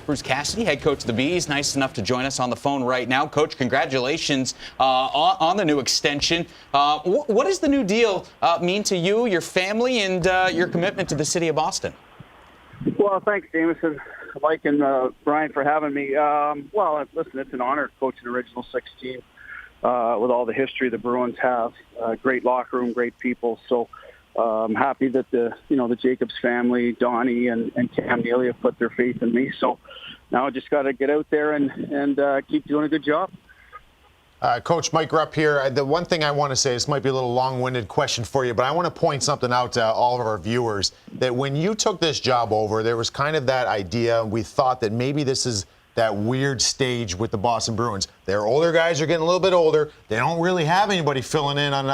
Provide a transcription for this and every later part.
Bruce Cassidy, head coach of the Bees, nice enough to join us on the phone right now. Coach, congratulations on the new extension. What does the new deal mean to you, your family, and your commitment to the city of Boston? Well, thanks, Jameson, Mike, and Brian for having me. Well, listen, it's an honor coaching Original 16 with all the history the Bruins have. Great locker room, great people. So I'm happy that the Jacobs family, Donnie and Cam Neely have put their faith in me. So now I just got to get out there and keep doing a good job. Coach Mike Rupp here. The one thing I want to say, this might be a little long-winded question for you, but I want to point something out to all of our viewers, that when you took this job over, there was kind of that idea, we thought that maybe this is that weird stage with the Boston Bruins. Their older guys are getting a little bit older. They don't really have anybody filling in on,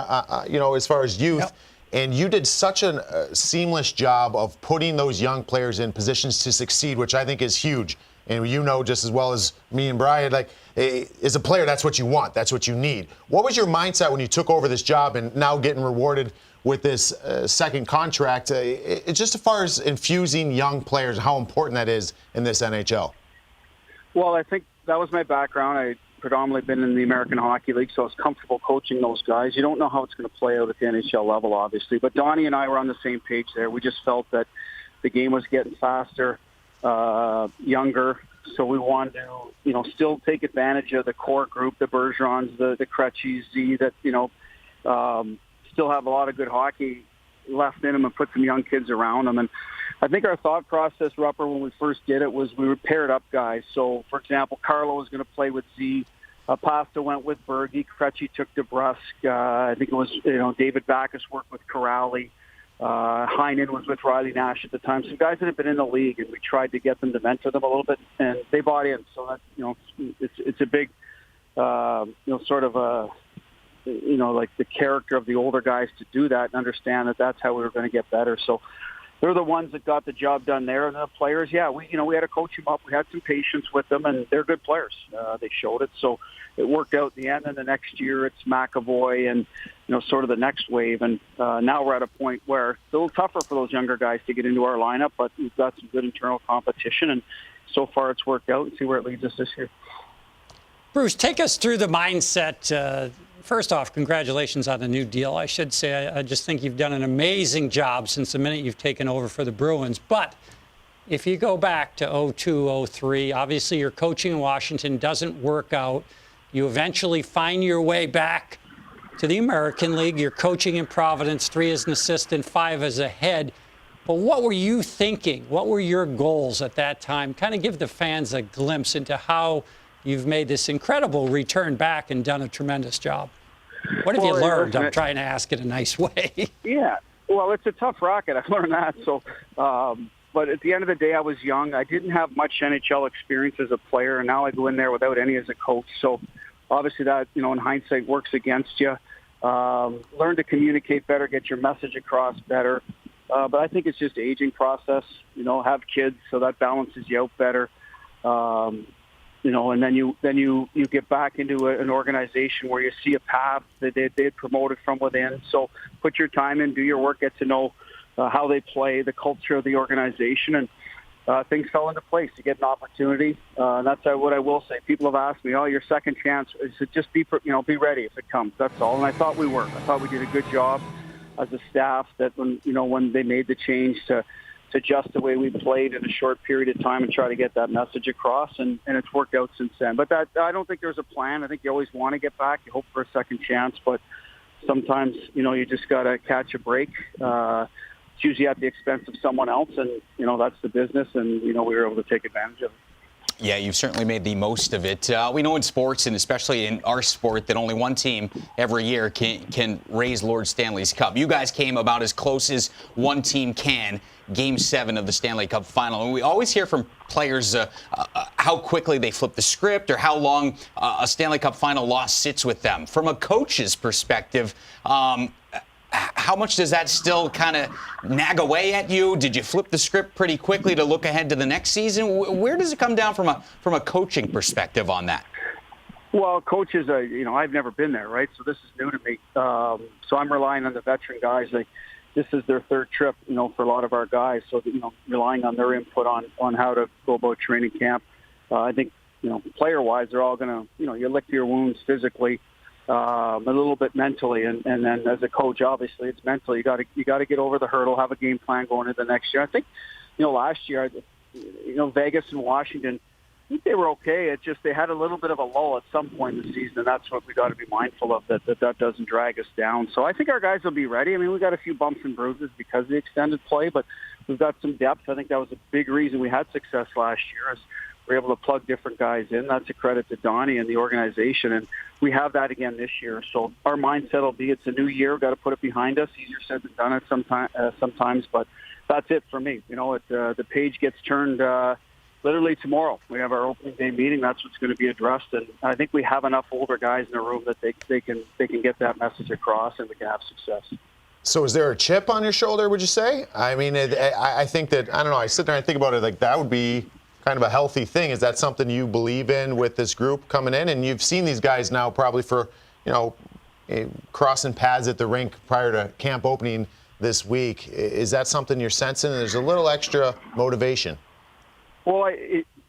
as far as youth. Yep. And you did such a seamless job of putting those young players in positions to succeed, which I think is huge. And you know just as well as me and Brian, like, as a player, that's what you want. That's what you need. What was your mindset when you took over this job and now getting rewarded with this second contract? Just as far as infusing young players, how important that is in this NHL? Well, I think that was my background. I predominantly been in the American Hockey League, so I was comfortable coaching those guys. You don't know how it's going to play out at the NHL level, obviously. But Donnie and I were on the same page there. We just felt that the game was getting faster, younger, so we wanted to, still take advantage of the core group, the Bergerons, the Krejcis, that, still have a lot of good hockey left in them and put some young kids around them. And I think our thought process, Rupper, when we first did it was we were paired up guys. So, for example, Carlo was going to play with Z. Pasta went with Berge. Krejci took DeBrusk. I think it was, David Backes worked with Corrali. Heinen was with Riley Nash at the time. Some guys that had been in the league, and we tried to get them to mentor them a little bit, and they bought in. So that's, it's a big, sort of a, like the character of the older guys to do that and understand that that's how we were going to get better. So they're the ones that got the job done there. And the players, we had to coach them up. We had some patience with them, and they're good players. They showed it. So it worked out in the end. And the next year it's McAvoy and, sort of the next wave. And now we're at a point where it's a little tougher for those younger guys to get into our lineup, but we've got some good internal competition. And so far it's worked out, and see where it leads us this year. Bruce, take us through the mindset. First off, congratulations on the new deal. I should say, I just think you've done an amazing job since the minute you've taken over for the Bruins. But if you go back to 02, 03, obviously your coaching in Washington doesn't work out. You eventually find your way back to the American League. You're coaching in Providence, 3 as an assistant, 5 as a head. But what were you thinking? What were your goals at that time? Kind of give the fans a glimpse into how you've made this incredible return back and done a tremendous job. What have you learned? I'm trying to ask it a nice way. Yeah, well, it's a tough racket. I've learned that. So, but at the end of the day, I was young. I didn't have much NHL experience as a player, and now I go in there without any as a coach. So obviously that, in hindsight, works against you. Learn to communicate better, get your message across better. But I think it's just an aging process. Have kids, so that balances you out better. And then you get back into an organization where you see a path that they had promoted from within. So put your time in, do your work, get to know how they play, the culture of the organization, and things fell into place. You get an opportunity, and that's what I will say. People have asked me, your second chance. I said, just be ready if it comes. That's all. And I thought we were. I thought we did a good job as a staff. That when they made the change to adjust the way we played in a short period of time and try to get that message across, and it's worked out since then. But I don't think there's a plan. I think you always want to get back. You hope for a second chance, but sometimes, you just got to catch a break. It's usually at the expense of someone else, and, that's the business, and, we were able to take advantage of it. Yeah, you've certainly made the most of it. We know in sports, and especially in our sport, that only one team every year can raise Lord Stanley's Cup. You guys came about as close as one team can, Game 7 of the Stanley Cup Final. And we always hear from players how quickly they flip the script or how long a Stanley Cup Final loss sits with them. From a coach's perspective, how much does that still kind of nag away at you? Did you flip the script pretty quickly to look ahead to the next season? Where does it come down from a coaching perspective on that? Well, coaches, I've never been there, right? So this is new to me. So I'm relying on the veteran guys. Like, this is their third trip, for a lot of our guys. So, relying on their input on how to go about training camp. I think, player-wise, they're all going to, you lick your wounds physically, a little bit mentally, and then as a coach, obviously, it's mental. You got to get over the hurdle, have a game plan going into the next year. I think, last year, Vegas and Washington, I think they were okay. It's just they had a little bit of a lull at some point in the season, and that's what we got to be mindful of, that doesn't drag us down. So I think our guys will be ready. I mean, we got a few bumps and bruises because of the extended play, but we've got some depth. I think that was a big reason we had success last year, is we're able to plug different guys in. That's a credit to Donnie and the organization, and we have that again this year. So our mindset will be, it's a new year. We've got to put it behind us. Easier said than done it sometimes, but that's it for me. The page gets turned literally tomorrow. We have our opening day meeting. That's what's going to be addressed, and I think we have enough older guys in the room that they can get that message across, and we can have success. So is there a chip on your shoulder, would you say? I mean, I think that, I don't know, I sit there and think about it like that would be kind of a healthy thing. Is that something you believe in with this group coming in? And you've seen these guys now probably for, crossing paths at the rink prior to camp opening this week. Is that something you're sensing? There's a little extra motivation. Well,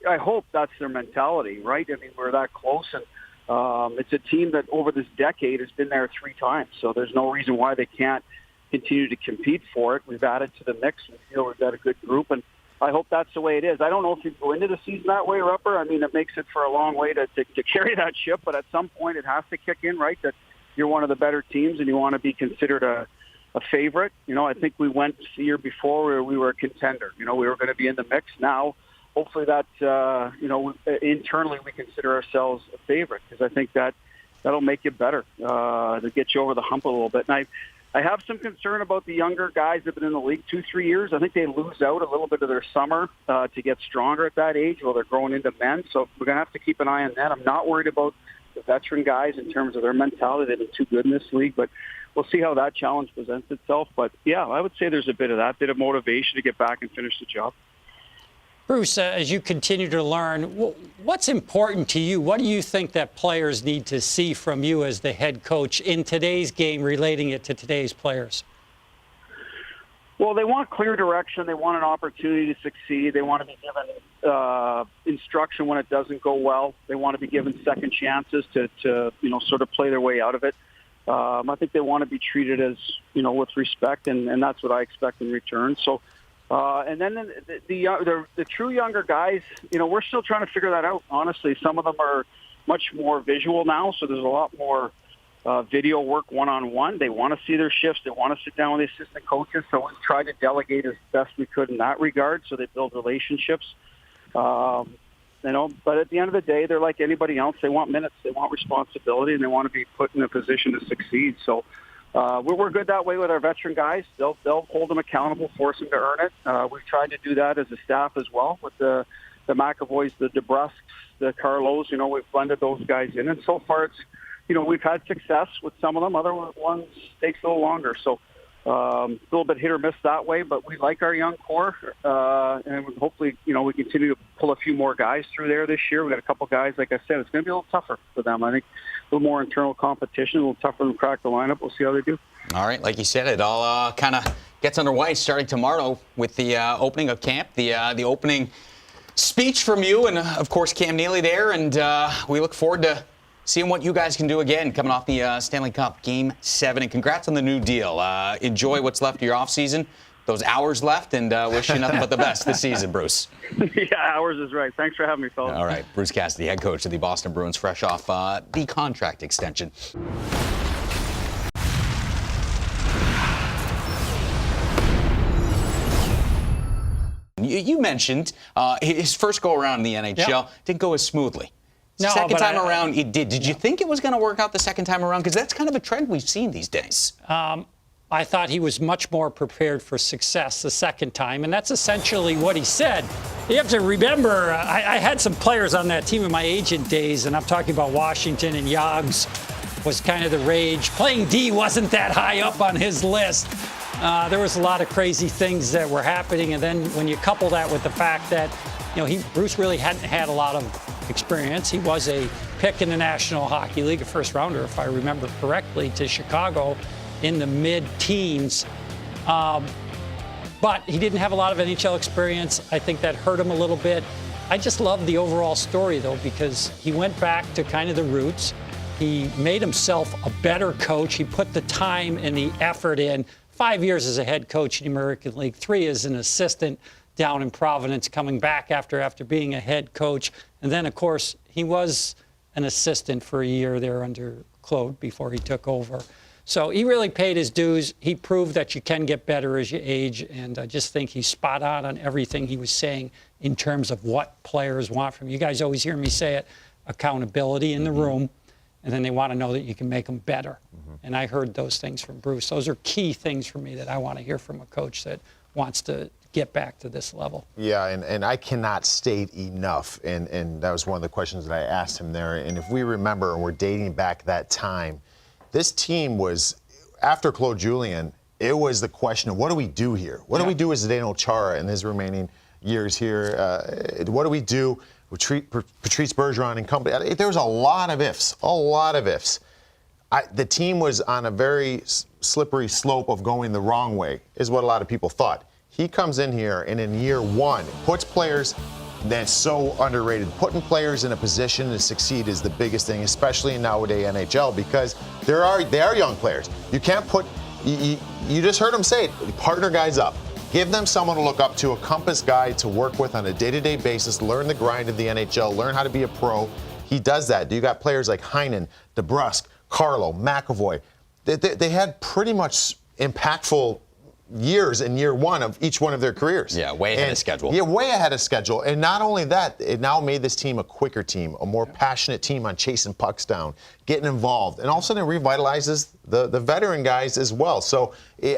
I hope that's their mentality, right? I mean, we're that close, and it's a team that over this decade has been there 3 times, so there's no reason why they can't continue to compete for it. We've added to the mix. We feel we've got a good group, and I hope that's the way it is. I don't know if you go into the season that way, Rupper. I mean, it makes it for a long way to carry that ship, but at some point it has to kick in, right, that you're one of the better teams and you want to be considered a favorite. I think we went the year before where we were a contender. We were going to be in the mix. Now, hopefully that, internally we consider ourselves a favorite, because I think that'll make you better, to get you over the hump a little bit. And I have some concern about the younger guys that have been in the league 2-3 years. I think they lose out a little bit of their summer to get stronger at that age while they're growing into men. So we're going to have to keep an eye on that. I'm not worried about the veteran guys in terms of their mentality. They've been too good in this league, but we'll see how that challenge presents itself. But, yeah, I would say there's a bit of that, bit of motivation to get back and finish the job. Bruce, as you continue to learn, what's important to you? What do you think that players need to see from you as the head coach in today's game, relating it to today's players? Well, they want clear direction. They want an opportunity to succeed. They want to be given instruction when it doesn't go well. They want to be given second chances to sort of play their way out of it. I think they want to be treated as, with respect, and that's what I expect in return. So, and then the true younger guys, we're still trying to figure that out, honestly. Some of them are much more visual now, so there's a lot more video work one-on-one. They want to see their shifts. They want to sit down with the assistant coaches, so we've tried to delegate as best we could in that regard, so they build relationships. But at the end of the day, they're like anybody else. They want minutes, they want responsibility, and they want to be put in a position to succeed. So we're good that way with our veteran guys. They'll hold them accountable, force them to earn it. We've tried to do that as a staff as well with the McAvoys, the DeBrusques, the Carlos. We've blended those guys in, and so far it's, we've had success with some of them. Other ones takes a little longer. So a little bit hit or miss that way, but we like our young core, and hopefully, we continue to pull a few more guys through there this year. We've got a couple guys, like I said, it's going to be a little tougher for them. I think a little more internal competition, a little tougher to crack the lineup. We'll see how they do. All right, like you said, it all kind of gets underway starting tomorrow with the opening of camp, the opening speech from you, and of course Cam Neely there, and we look forward to seeing what you guys can do again coming off the Stanley Cup Game 7. And congrats on the new deal. Enjoy what's left of your offseason, those hours left, and wish you nothing but the best this season, Bruce. Yeah, hours is right. Thanks for having me, fellas. All right, Bruce Cassidy, head coach of the Boston Bruins, fresh off the contract extension. You mentioned his first go-around in the NHL didn't go as smoothly. No, second time around, it did. Did you think it was going to work out the second time around? Because that's kind of a trend we've seen these days. I thought he was much more prepared for success the second time, and that's essentially what he said. You have to remember, I had some players on that team in my agent days, and I'm talking about Washington, and Yogs was kind of the rage. Playing D wasn't that high up on his list. There was a lot of crazy things that were happening, and then when you couple that with the fact that Bruce really hadn't had a lot of experience. He was a pick in the National Hockey League, a first rounder, if I remember correctly, to Chicago in the mid-teens. But he didn't have a lot of NHL experience. I think that hurt him a little bit. I just love the overall story, though, because he went back to kind of the roots. He made himself a better coach. He put the time and the effort in. 5 years as a head coach in the American League, 3 as an assistant down in Providence, coming back after being a head coach. And then, of course, he was an assistant for a year there under Claude before he took over. So he really paid his dues. He proved that you can get better as you age, and I just think he's spot on everything he was saying in terms of what players want from you. You guys always hear me say it, accountability in the room, and then they want to know that you can make them better. And I heard those things from Bruce. Those are key things for me that I want to hear from a coach that wants to get back to this level. Yeah, and I cannot state enough, and that was one of the questions that I asked him there, and if we remember, and we're dating back that time, this team was, after Claude Julien, it was the question of what do we do here? What do we do with Zdeno Chara in his remaining years here? What do we do with Patrice Bergeron and company? There was a lot of ifs, The team was on a very slippery slope of going the wrong way, is what a lot of people thought. He comes in here and in year one puts players that's so underrated. Putting players in a position to succeed is the biggest thing, especially in nowadays NHL, because they are young players. You can't put, you just heard him say it, partner guys up. Give them someone to look up to, a compass guy to work with on a day-to-day basis, learn the grind of the NHL, learn how to be a pro. He does that. You got players like Heinen, DeBrusk, Carlo, McAvoy. They had pretty much impactful years in year one of each one of their careers. Yeah, way ahead of schedule. Yeah, way ahead of schedule. And not only that, it now made this team a quicker team, a more passionate team on chasing pucks down, getting involved. And all of a sudden it revitalizes the veteran guys as well. So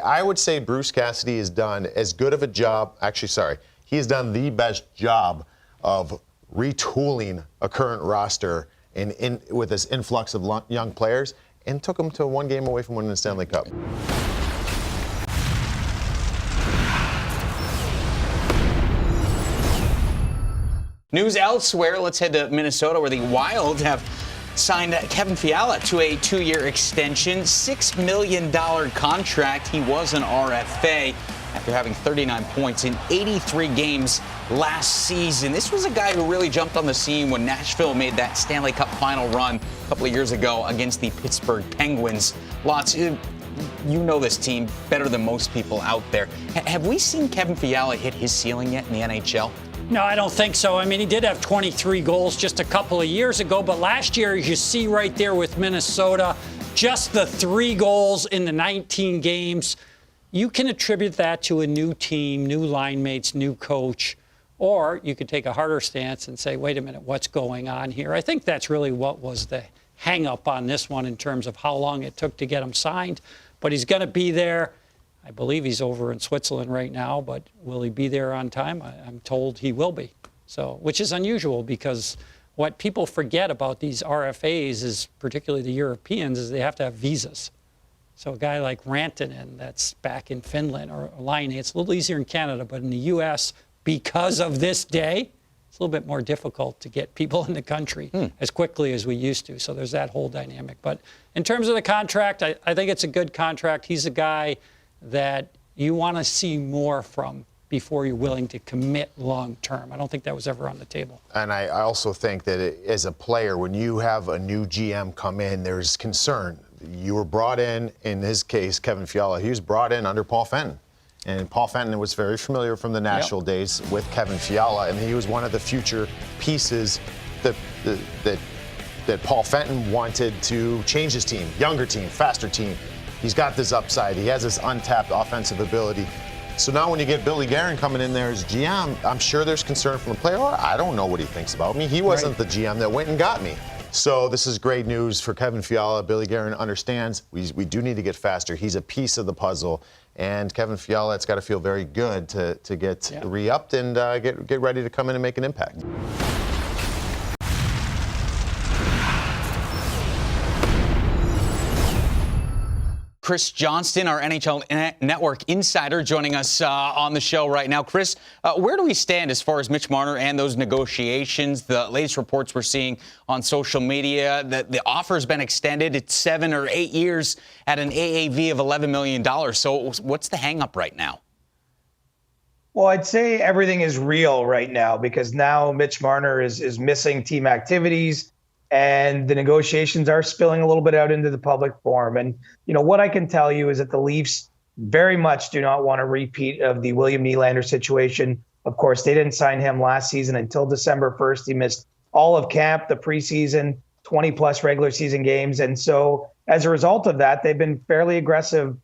I would say Bruce Cassidy has done as good of a job. Actually, sorry. He has done the best job of retooling a current roster and with this influx of young players, and took them to one game away from winning the Stanley Cup. News elsewhere, let's head to Minnesota, where the Wild have signed Kevin Fiala to a 2-year extension, $6 million contract. He was an RFA after having 39 points in 83 games last season. This was a guy who really jumped on the scene when Nashville made that Stanley Cup final run a couple of years ago against the Pittsburgh Penguins. You know this team better than most people out there. Have we seen Kevin Fiala hit his ceiling yet in the NHL? No, I don't think so. I mean, he did have 23 goals just a couple of years ago, but last year, as you see right there with Minnesota, just the 3 goals in the 19 games, you can attribute that to a new team, new line mates, new coach, or you could take a harder stance and say, wait a minute, what's going on here? I think that's really what was the hang-up on this one in terms of how long it took to get him signed, but he's going to be there. I believe he's over in Switzerland right now, but will he be there on time? I'm told he will be. So, which is unusual because what people forget about these RFAs is, particularly the Europeans, is they have to have visas. So a guy like Rantanen that's back in Finland, or Laine, it's a little easier in Canada, but in the U.S., because of this day, it's a little bit more difficult to get people in the country as quickly as we used to. So there's that whole dynamic. But in terms of the contract, I think it's a good contract. He's a guy that you want to see more from before you're willing to commit long term. I don't think that was ever on the table. And I also think that as a player, when you have a new GM come in, there's concern. You were brought in his case, Kevin Fiala, he was brought in under Paul Fenton. And Paul Fenton was very familiar from the Nashville days with Kevin Fiala, and he was one of the future pieces that Paul Fenton wanted to change his team, younger team, faster team. He's got this upside. He has this untapped offensive ability. So now when you get Billy Guerin coming in there as GM, I'm sure there's concern from the player. Oh, I don't know what he thinks about me. He wasn't the GM that went and got me. So this is great news for Kevin Fiala. Billy Guerin understands we do need to get faster. He's a piece of the puzzle. And Kevin Fiala, it's got to feel very good to get re-upped and get ready to come in and make an impact. Chris Johnston, our NHL Network insider, joining us on the show right now. Chris, where do we stand as far as Mitch Marner and those negotiations? The latest reports we're seeing on social media that the offer's been extended. It's 7 or 8 years at an AAV of $11 million. So what's the hang-up right now? Well, I'd say everything is real right now because now Mitch Marner is missing team activities and the negotiations are spilling a little bit out into the public forum. And, what I can tell you is that the Leafs very much do not want a repeat of the William Nylander situation. Of course, they didn't sign him last season until December 1st. He missed all of camp, the preseason, 20-plus regular season games. And so as a result of that, they've been fairly aggressive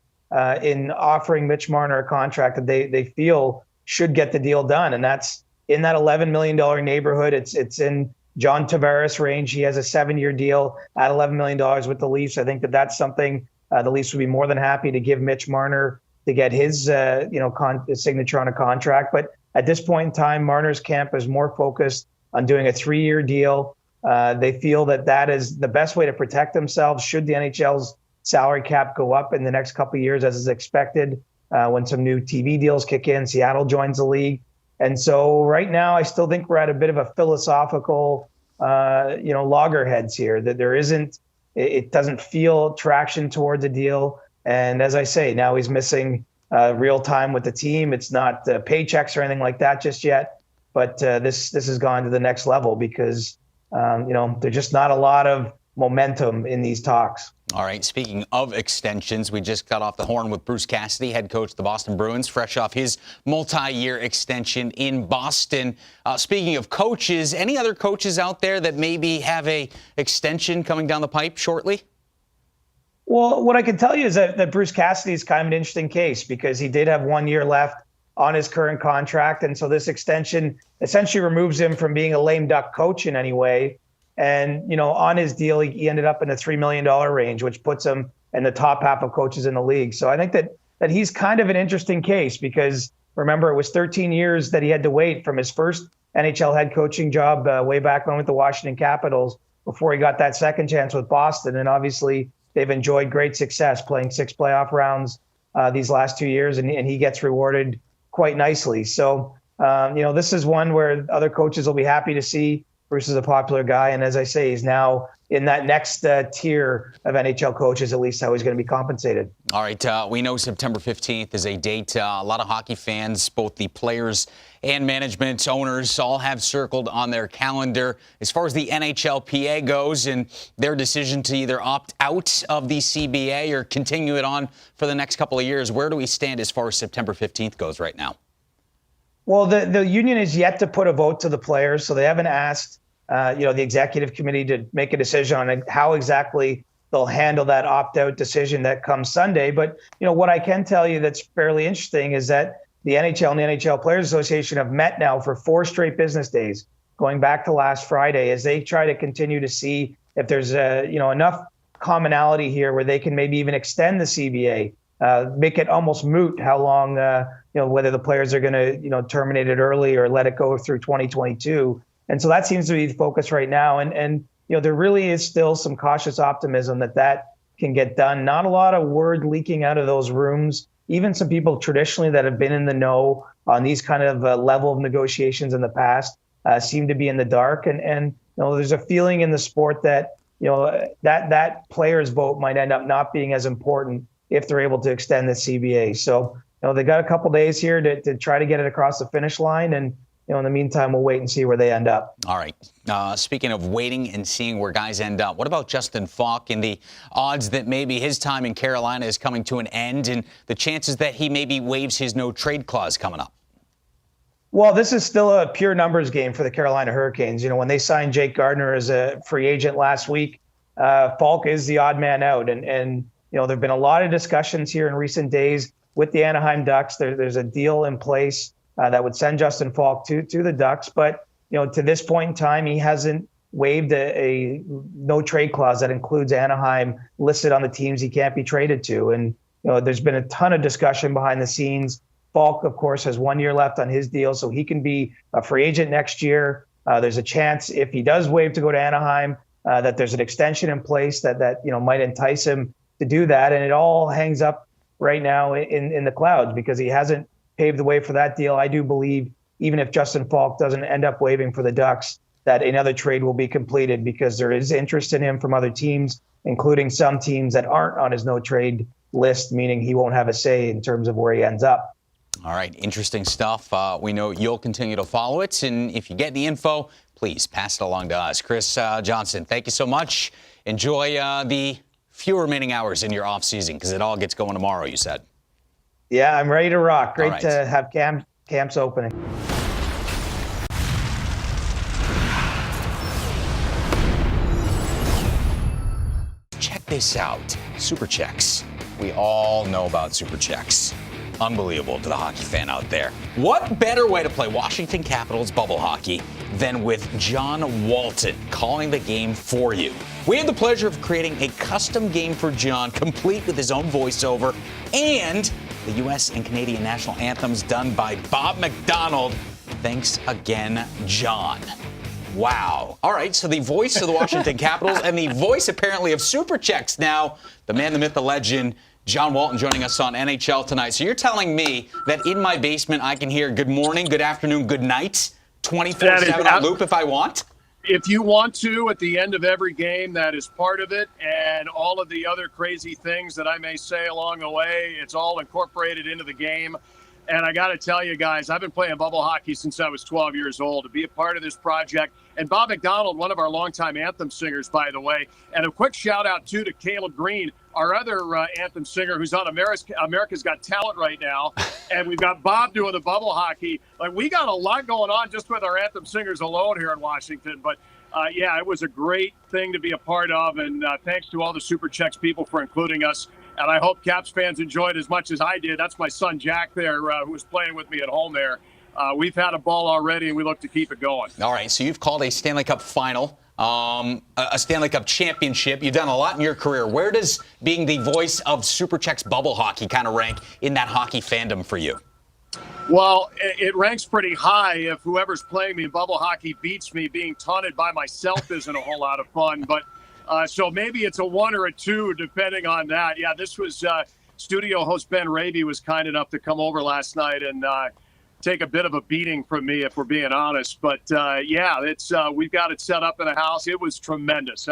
in offering Mitch Marner a contract that they feel should get the deal done. And that's in that $11 million neighborhood. It's in John Tavares range. He has a 7-year deal at $11 million with the Leafs. I think that's something the Leafs would be more than happy to give Mitch Marner to get his signature on a contract. But at this point in time, Marner's camp is more focused on doing a 3-year deal. They feel that is the best way to protect themselves should the NHL's salary cap go up in the next couple of years, as is expected. When some new TV deals kick in, Seattle joins the league. And so right now, I still think we're at a bit of a philosophical, loggerheads here, that it doesn't feel traction towards a deal. And as I say, now he's missing real time with the team. It's not paychecks or anything like that just yet. But this has gone to the next level because, there's just not a lot of momentum in these talks. All right, speaking of extensions, we just got off the horn with Bruce Cassidy, head coach of the Boston Bruins, fresh off his multi-year extension in Boston. Speaking of coaches, any other coaches out there that maybe have a extension coming down the pipe shortly? Well, what I can tell you is that Bruce Cassidy is kind of an interesting case because he did have 1 year left on his current contract. And so this extension essentially removes him from being a lame duck coach in any way. And, on his deal, he ended up in the $3 million range, which puts him in the top half of coaches in the league. So I think that he's kind of an interesting case because, remember, it was 13 years that he had to wait from his first NHL head coaching job way back when with the Washington Capitals before he got that second chance with Boston. And obviously, they've enjoyed great success playing 6 playoff rounds these last 2 years, and he gets rewarded quite nicely. So, this is one where other coaches will be happy to see. Bruce is a popular guy, and as I say, he's now in that next tier of NHL coaches, at least how he's going to be compensated. All right, we know September 15th is a date a lot of hockey fans, both the players and management, owners, all have circled on their calendar. As far as the NHLPA goes and their decision to either opt out of the CBA or continue it on for the next couple of years, where do we stand as far as September 15th goes right now? Well, the union is yet to put a vote to the players, so they haven't asked the executive committee to make a decision on how exactly they'll handle that opt-out decision that comes Sunday. But, what I can tell you that's fairly interesting is that the NHL and the NHL Players Association have met now for 4 straight business days, going back to last Friday, as they try to continue to see if there's enough commonality here where they can maybe even extend the CBA, make it almost moot how long, whether the players are going to, terminate it early or let it go through 2022. And so that seems to be the focus right now. And there really is still some cautious optimism that can get done. Not a lot of word leaking out of those rooms. Even some people traditionally that have been in the know on these kind of level of negotiations in the past seem to be in the dark. And there's a feeling in the sport that, that players' vote might end up not being as important if they're able to extend the CBA. So, they got a couple days here to try to get it across the finish line. And, in the meantime, we'll wait and see where they end up. All right. Speaking of waiting and seeing where guys end up, what about Justin Falk and the odds that maybe his time in Carolina is coming to an end and the chances that he maybe waives his no-trade clause coming up? Well, this is still a pure numbers game for the Carolina Hurricanes. When they signed Jake Gardiner as a free agent last week, Falk is the odd man out. And there have been a lot of discussions here in recent days with the Anaheim Ducks. There's a deal in place that would send Justin Falk to the Ducks. But, to this point in time, he hasn't waived a no-trade clause that includes Anaheim listed on the teams he can't be traded to. And, there's been a ton of discussion behind the scenes. Falk, of course, has 1 year left on his deal, so he can be a free agent next year. There's a chance if he does waive to go to Anaheim that there's an extension in place that might entice him to do that. And it all hangs up right now in the clouds because he hasn't paved the way for that deal. I do believe even if Justin Falk doesn't end up waiving for the Ducks, that another trade will be completed because there is interest in him from other teams, including some teams that aren't on his no-trade list, meaning he won't have a say in terms of where he ends up. All right, interesting stuff. We know you'll continue to follow it, and if you get any info, please pass it along to us. Chris Johnson, thank you so much. Enjoy the few remaining hours in your off season because it all gets going tomorrow, you said. Yeah, I'm ready to rock. Great right. to have camps opening. Check this out. Super checks. We all know about super checks. Unbelievable to the hockey fan out there. What better way to play Washington Capitals bubble hockey than with John Walton calling the game for you? We had the pleasure of creating a custom game for John, complete with his own voiceover, and the U.S. and Canadian national anthems done by Bob McDonald. Thanks again, John. Wow. All right, so the voice of the Washington Capitals and the voice, apparently, of Super Checks now, the man, the myth, the legend, John Walton joining us on NHL Tonight. So you're telling me that in my basement I can hear good morning, good afternoon, good night, 24/7 on loop if I want? If you want to, at the end of every game, that is part of it. And all of the other crazy things that I may say along the way, it's all incorporated into the game. And I got to tell you guys, I've been playing bubble hockey since I was 12 years old. To be a part of this project, and Bob McDonald, one of our longtime anthem singers, by the way, and a quick shout out too to Caleb Green, our other anthem singer who's on America's Got Talent right now. And we've got Bob doing the bubble hockey. Like, we got a lot going on just with our anthem singers alone here in Washington. But yeah, it was a great thing to be a part of. And thanks to all the Super Checks people for including us. And I hope Caps fans enjoyed as much as I did. That's my son, Jack, there, who was playing with me at home there. We've had a ball already, and we look to keep it going. All right, so you've called a Stanley Cup final, a Stanley Cup championship. You've done a lot in your career. Where does being the voice of Super Checks bubble hockey kind of rank in that hockey fandom for you? Well, it ranks pretty high. If whoever's playing me in bubble hockey beats me, being taunted by myself isn't a whole lot of fun. But so maybe it's a 1 or a 2, depending on that. Yeah, this was studio host Ben Raby was kind enough to come over last night and take a bit of a beating from me, if we're being honest. But yeah, it's we've got it set up in a house. It was tremendous.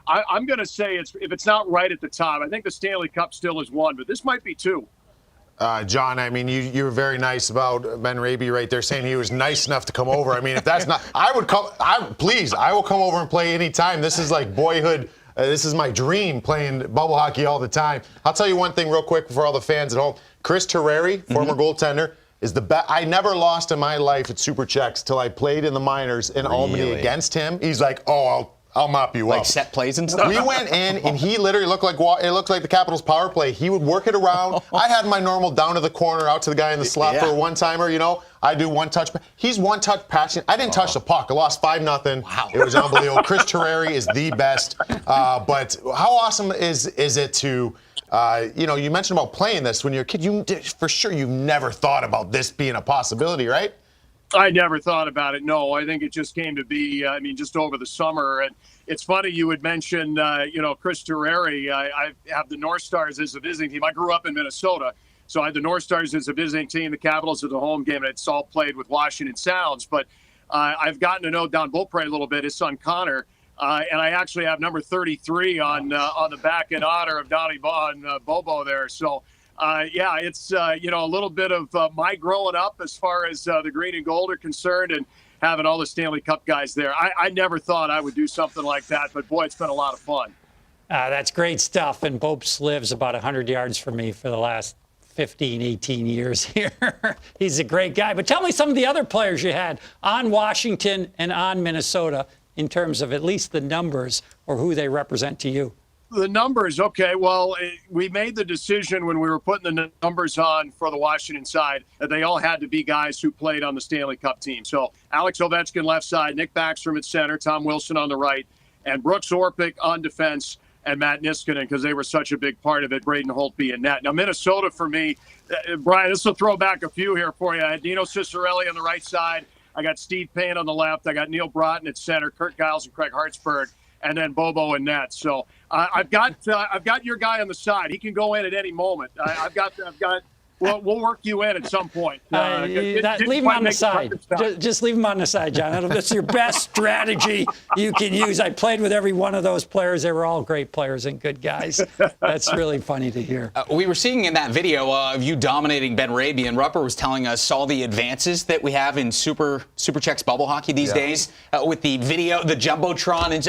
I'm going to say if it's not right at the top, I think the Stanley Cup still is 1, but this might be 2. John, I mean, you were very nice about Ben Raby right there, saying he was nice enough to come over. I mean, if that's not, I will come over and play anytime. This is like boyhood. This is my dream, playing bubble hockey all the time. I'll tell you one thing real quick for all the fans at home. Chris Terreri, former goaltender, is the best. I never lost in my life at Super Checks till I played in the minors in Albany against him. He's like, oh, I'll mop you up. Like set plays and stuff? We went in, and he literally looked like the Capitals power play. He would work it around. I had my normal down to the corner, out to the guy in the slot for a one-timer, you know. I do one touch. He's one touch passing. I didn't touch the puck. I lost 5-0. Wow. It was unbelievable. Chris Terreri is the best. But how awesome is it to, you mentioned about playing this when you're a kid. For sure, you never thought about this being a possibility, right? I never thought about it. No, I think it just came to be, just over the summer. And it's funny you would mention, Chris Terreri. I have the North Stars as a visiting team. I grew up in Minnesota, so I had the North Stars as a visiting team, the Capitals as a home game, and it's all played with Washington Sounds. But I've gotten to know Don Beaupre a little bit, his son Connor, and I actually have number 33 on the back in honor of Donnie Bobo there. So, yeah, it's, a little bit of my growing up as far as the green and gold are concerned and having all the Stanley Cup guys there. I never thought I would do something like that, but, boy, it's been a lot of fun. That's great stuff. And Bopes lives about 100 yards from me for the last 15, 18 years here. He's a great guy. But tell me some of the other players you had on Washington and on Minnesota in terms of at least the numbers or who they represent to you. The numbers, okay. Well, we made the decision when we were putting the numbers on for the Washington side that they all had to be guys who played on the Stanley Cup team. So Alex Ovechkin left side, Nick Backstrom at center, Tom Wilson on the right, and Brooks Orpik on defense, and Matt Niskanen, because they were such a big part of it, Braden Holtby and net. Now, Minnesota for me, Brian, this will throw back a few here for you. I had Dino Ciccarelli on the right side. I got Steve Payne on the left. I got Neil Broughton at center, Kurt Giles and Craig Hartsburg. and then Bobo and net. So I've got your guy on the side. He can go in at any moment. I've got. We'll work you in at some point. Leave him on the side. Just leave him on the side, John. That's your best strategy you can use. I played with every one of those players. They were all great players and good guys. That's really funny to hear. We were seeing in that video of you dominating Ben Raby, and Rupper was telling us all the advances that we have in Super Checks bubble hockey these days with the video, the Jumbotron. And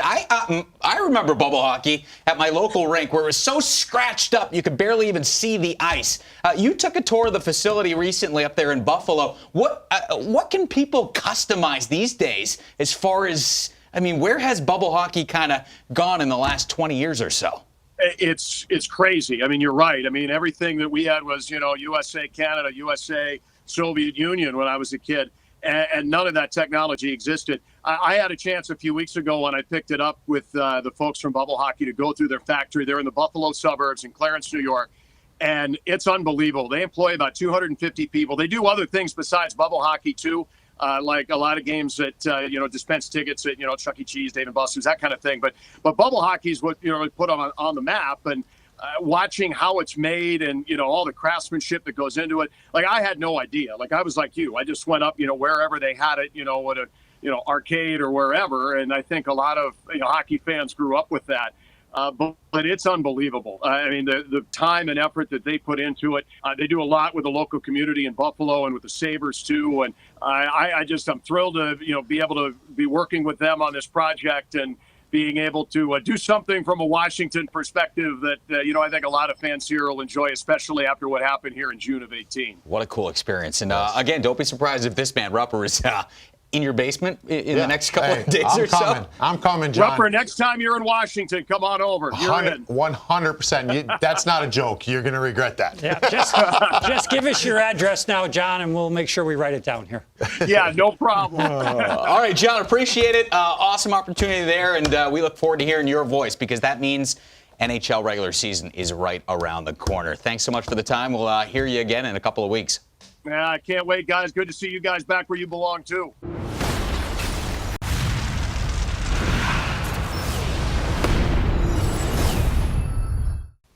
I remember bubble hockey at my local rink where it was so scratched up you could barely even see the ice. You took a tour of the facility recently up there in Buffalo. What can people customize these days as far as, I mean, where has bubble hockey kind of gone in the last 20 years or so? It's crazy. I mean, you're right. I mean, everything that we had was, USA, Canada, USA, Soviet Union when I was a kid, and none of that technology existed. I had a chance a few weeks ago when I picked it up with the folks from Bubble Hockey to go through their factory. They're in the Buffalo suburbs in Clarence, New York. And it's unbelievable. They employ about 250 people. They do other things besides bubble hockey, too, like a lot of games that, dispense tickets at, Chuck E. Cheese, Dave & Buster's, that kind of thing. But bubble hockey is what, put on the map. And watching how it's made and, all the craftsmanship that goes into it. Like, I had no idea. Like, I was like you. I just went up, wherever they had it, at a, arcade or wherever. And I think a lot of hockey fans grew up with that. But it's unbelievable. I mean, the time and effort that they put into it. They do a lot with the local community in Buffalo and with the Sabres too. And I'm thrilled to be able to be working with them on this project and being able to do something from a Washington perspective that I think a lot of fans here will enjoy, especially after what happened here in June of 2018. What a cool experience! And again, don't be surprised if this man Rupper is in your basement in the next couple of days so. I'm coming, John. Rupper, next time you're in Washington, come on over. You're in. 100%. That's not a joke. You're going to regret that. Yeah, just give us your address now, John, and we'll make sure we write it down here. Yeah, no problem. All right, John, appreciate it. Awesome opportunity there, and we look forward to hearing your voice because that means NHL regular season is right around the corner. Thanks so much for the time. We'll hear you again in a couple of weeks. Yeah, I can't wait, guys. Good to see you guys back where you belong, too.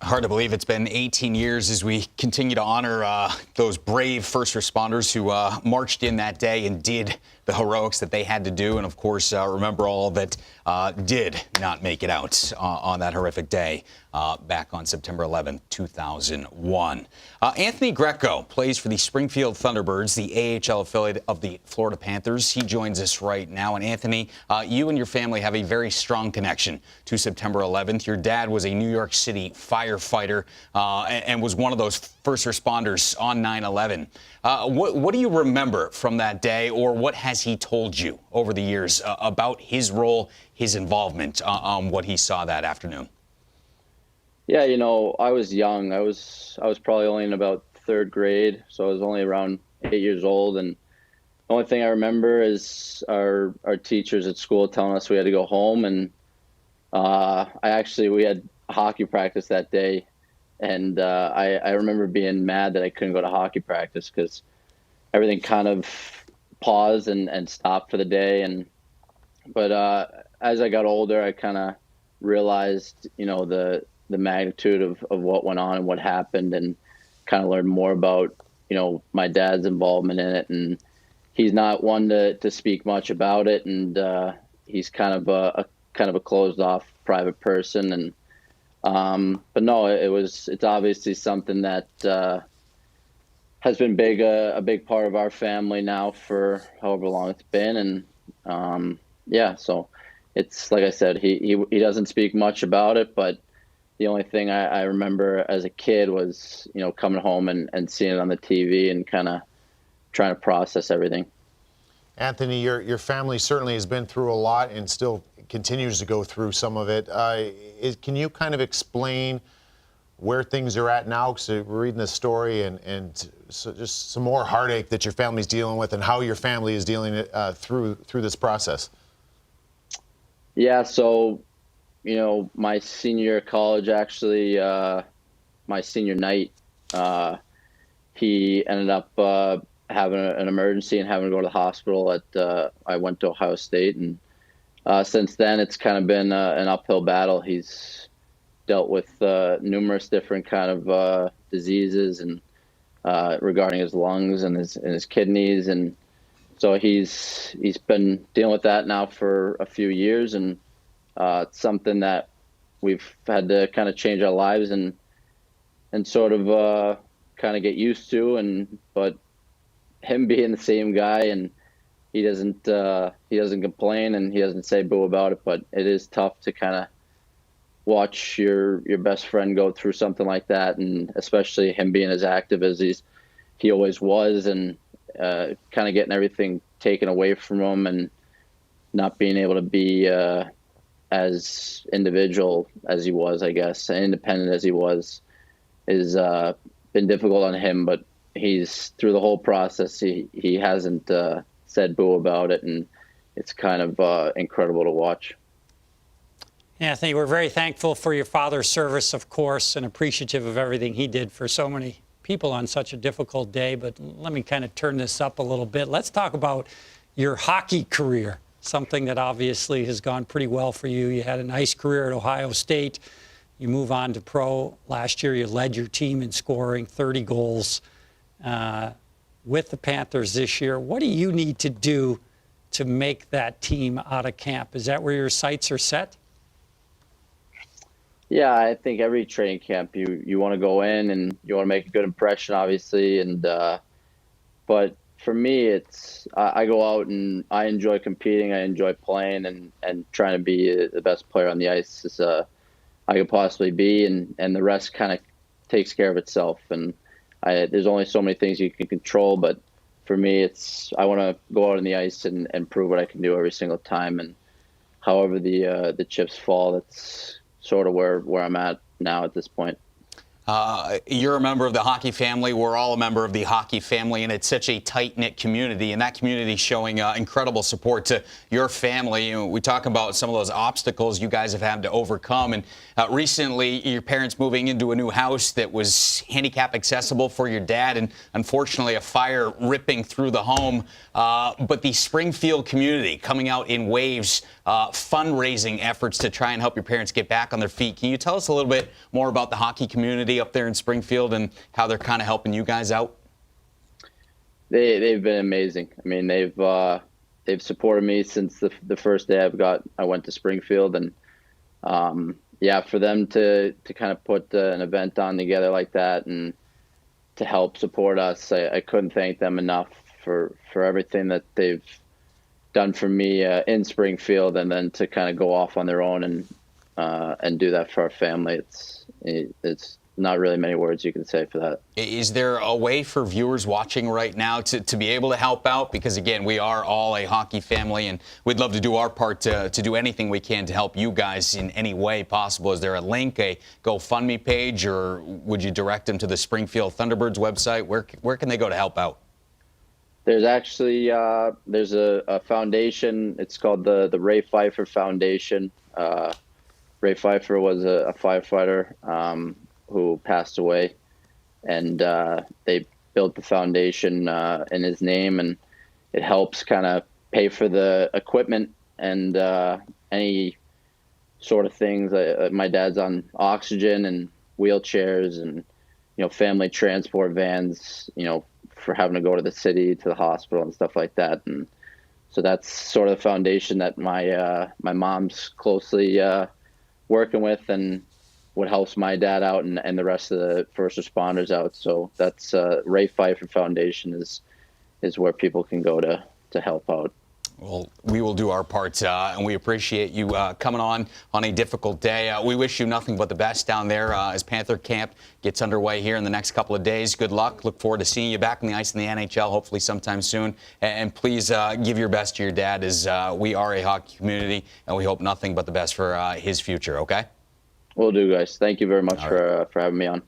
Hard to believe it's been 18 years as we continue to honor those brave first responders who marched in that day and did the heroics that they had to do. And, of course, remember all that did not make it out on that horrific day back on September 11th, 2001. Anthony Greco plays for the Springfield Thunderbirds, the AHL affiliate of the Florida Panthers. He joins us right now. And, Anthony, you and your family have a very strong connection to September 11th. Your dad was a New York City firefighter and was one of those first responders on 9/11. What do you remember from that day, or what has he told you over the years about his role, his involvement on what he saw that afternoon? Yeah, I was young. I was probably only in about third grade, so I was only around 8 years old. And the only thing I remember is our teachers at school telling us we had to go home. And we had hockey practice that day. And I remember being mad that I couldn't go to hockey practice because everything kind of paused and stopped for the day. But as I got older, I kind of realized, the magnitude of what went on and what happened, and kind of learned more about, my dad's involvement in it. And he's not one to speak much about it. And he's kind of a closed off private person. And but no, it's obviously something that has been a big part of our family now for however long it's been. And so it's like I said, he doesn't speak much about it, but the only thing I remember as a kid was, coming home and seeing it on the TV and kind of trying to process everything. Anthony, your family certainly has been through a lot and still continues to go through some of it. Can you kind of explain where things are at now? Because we're reading this story and so just some more heartache that your family's dealing with and how your family is dealing through this process. Yeah, so, my senior year of college, actually, my senior night, he ended up having an emergency and having to go to the hospital I went to Ohio State, and Since then, it's kind of been an uphill battle. He's dealt with numerous different kind of diseases and regarding his lungs and his kidneys, and so he's been dealing with that now for a few years, and it's something that we've had to kind of change our lives and sort of kind of get used to. But him being the same guy, and he doesn't complain and he doesn't say boo about it, but it is tough to kind of watch your best friend go through something like that, and especially him being as active as he always was, and kind of getting everything taken away from him and not being able to be as individual as he was, I guess, and independent as he was, is been difficult on him. But he's through the whole process. He hasn't said boo about it, and it's kind of incredible to watch. Anthony, we're very thankful for your father's service, of course, and appreciative of everything he did for so many people on such a difficult day. But let me kind of turn this up a little bit. Let's talk about your hockey career, something that obviously has gone pretty well for you. You had a nice career at Ohio State. You move on to pro. Last year, you led your team in scoring 30 goals with the Panthers this year. What do you need to do to make that team out of camp? Is that where your sights are set? Yeah, I think every training camp you want to go in and you want to make a good impression, obviously. And but for me, it's I go out and I enjoy competing. I enjoy playing and trying to be the best player on the ice as I could possibly be, and the rest kind of takes care of itself. And there's only so many things you can control, but for me, I want to go out on the ice and prove what I can do every single time. And however the chips fall, that's sort of where I'm at now at this point. You're a member of the hockey family. We're all a member of the hockey family, and it's such a tight-knit community, and that community showing incredible support to your family. You know, we talk about some of those obstacles you guys have had to overcome, and recently your parents moving into a new house that was handicap accessible for your dad, and unfortunately a fire ripping through the home. But the Springfield community coming out in waves, fundraising efforts to try and help your parents get back on their feet. Can you tell us a little bit more about the hockey community up there in Springfield and how they're kind of helping you guys out? They've been amazing. I mean, they've supported me since the first day I went to Springfield, and yeah, for them to kind of put an event on together like that and to help support us, I couldn't thank them enough for everything that they've done for me in Springfield, and then to kind of go off on their own and do that for our family. It's not really many words you can say for that. Is there a way for viewers watching right now to be able to help out? Because, again, we are all a hockey family, and we'd love to do our part to do anything we can to help you guys in any way possible. Is there a link, a GoFundMe page, or would you direct them to the Springfield Thunderbirds website? Where can they go to help out? There's actually there's a foundation. It's called the Ray Pfeiffer Foundation. Ray Pfeiffer was a firefighter who passed away, and they built the foundation in his name, and it helps kind of pay for the equipment and any sort of things. My dad's on oxygen and wheelchairs, and family transport vans, for having to go to the city, to the hospital and stuff like that. And so that's sort of the foundation that my mom's closely working with, and what helps my dad out and the rest of the first responders out. So that's Ray Pfeiffer Foundation is where people can go to help out. Well, we will do our part, and we appreciate you coming on a difficult day. We wish you nothing but the best down there as Panther Camp gets underway here in the next couple of days. Good luck. Look forward to seeing you back on the ice in the NHL, hopefully sometime soon. And please give your best to your dad, as we are a hockey community, and we hope nothing but the best for his future, okay? Will do, guys. Thank you very much for having me on.